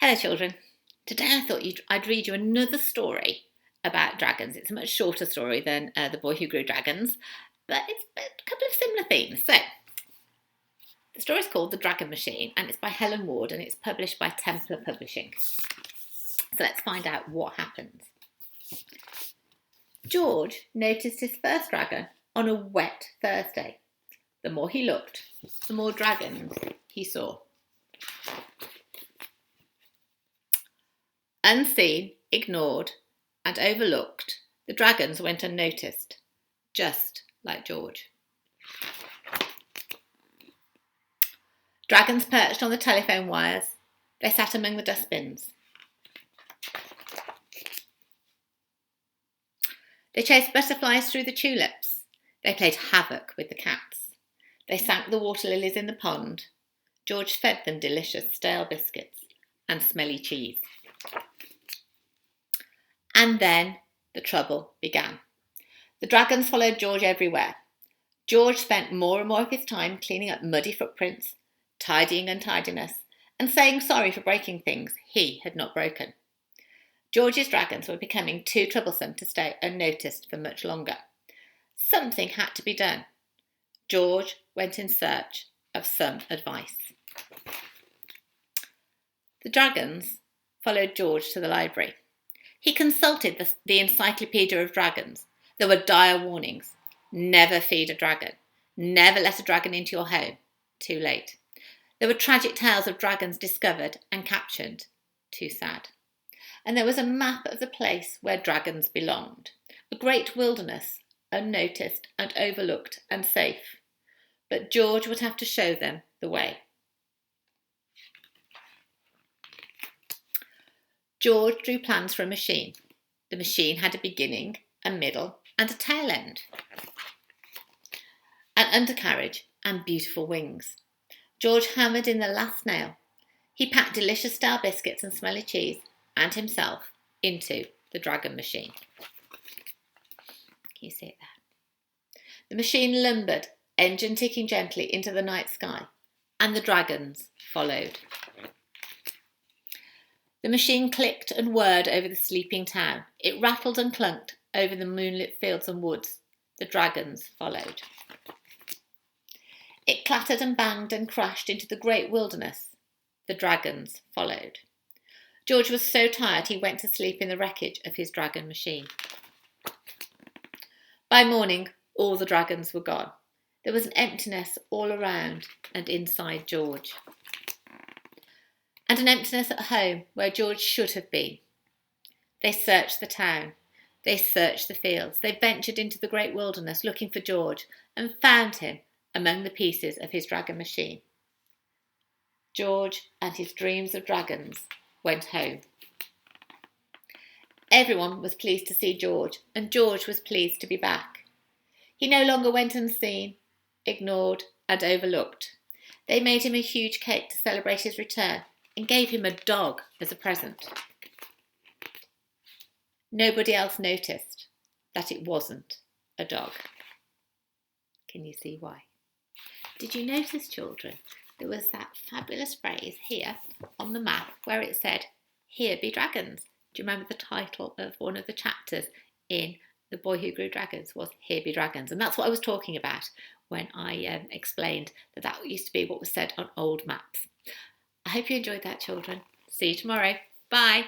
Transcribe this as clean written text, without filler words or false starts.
Hello children, today I thought I'd read you another story about dragons. It's a much shorter story than The Boy Who Grew Dragons, but it's a couple of similar themes. So, the story is called The Dragon Machine and it's by Helen Ward and it's published by Templar Publishing. So let's find out what happens. George noticed his first dragon on a wet Thursday. The more he looked, the more dragons he saw. Unseen, ignored, and overlooked, the dragons went unnoticed, just like George. Dragons perched on the telephone wires. They sat among the dustbins. They chased butterflies through the tulips. They played havoc with the cats. They sank the water lilies in the pond. George fed them delicious stale biscuits and smelly cheese. And then the trouble began. The dragons followed George everywhere. George spent more and more of his time cleaning up muddy footprints, tidying untidiness, and saying sorry for breaking things he had not broken. George's dragons were becoming too troublesome to stay unnoticed for much longer. Something had to be done. George went in search of some advice. The dragons followed George to the library. He consulted the Encyclopedia of Dragons. There were dire warnings. Never feed a dragon. Never let a dragon into your home. Too late. There were tragic tales of dragons discovered and captured. Too sad. And there was a map of the place where dragons belonged. A great wilderness, unnoticed and overlooked and safe. But George would have to show them the way. George drew plans for a machine. The machine had a beginning, a middle, and a tail end. An undercarriage and beautiful wings. George hammered in the last nail. He packed delicious stale biscuits and smelly cheese and himself into the dragon machine. Can you see it there? The machine lumbered, engine ticking gently into the night sky, and the dragons followed. The machine clicked and whirred over the sleeping town. It rattled and clunked over the moonlit fields and woods. The dragons followed. It clattered and banged and crashed into the great wilderness. The dragons followed. George was so tired he went to sleep in the wreckage of his dragon machine. By morning, all the dragons were gone. There was an emptiness all around and inside George. And an emptiness at home where George should have been. They searched the town. They searched the fields. They ventured into the great wilderness looking for George and found him among the pieces of his dragon machine. George and his dreams of dragons went home. Everyone was pleased to see George, and George was pleased to be back. He no longer went unseen, ignored, and overlooked. They made him a huge cake to celebrate his return and gave him a dog as a present. Nobody else noticed that it wasn't a dog. Can you see why? Did you notice, children, there was that fabulous phrase here on the map where it said, "Here be dragons." Do you remember the title of one of the chapters in The Boy Who Grew Dragons was "Here be dragons"? And that's what I was talking about when I explained that used to be what was said on old maps. I hope you enjoyed that, children. See you tomorrow. Bye.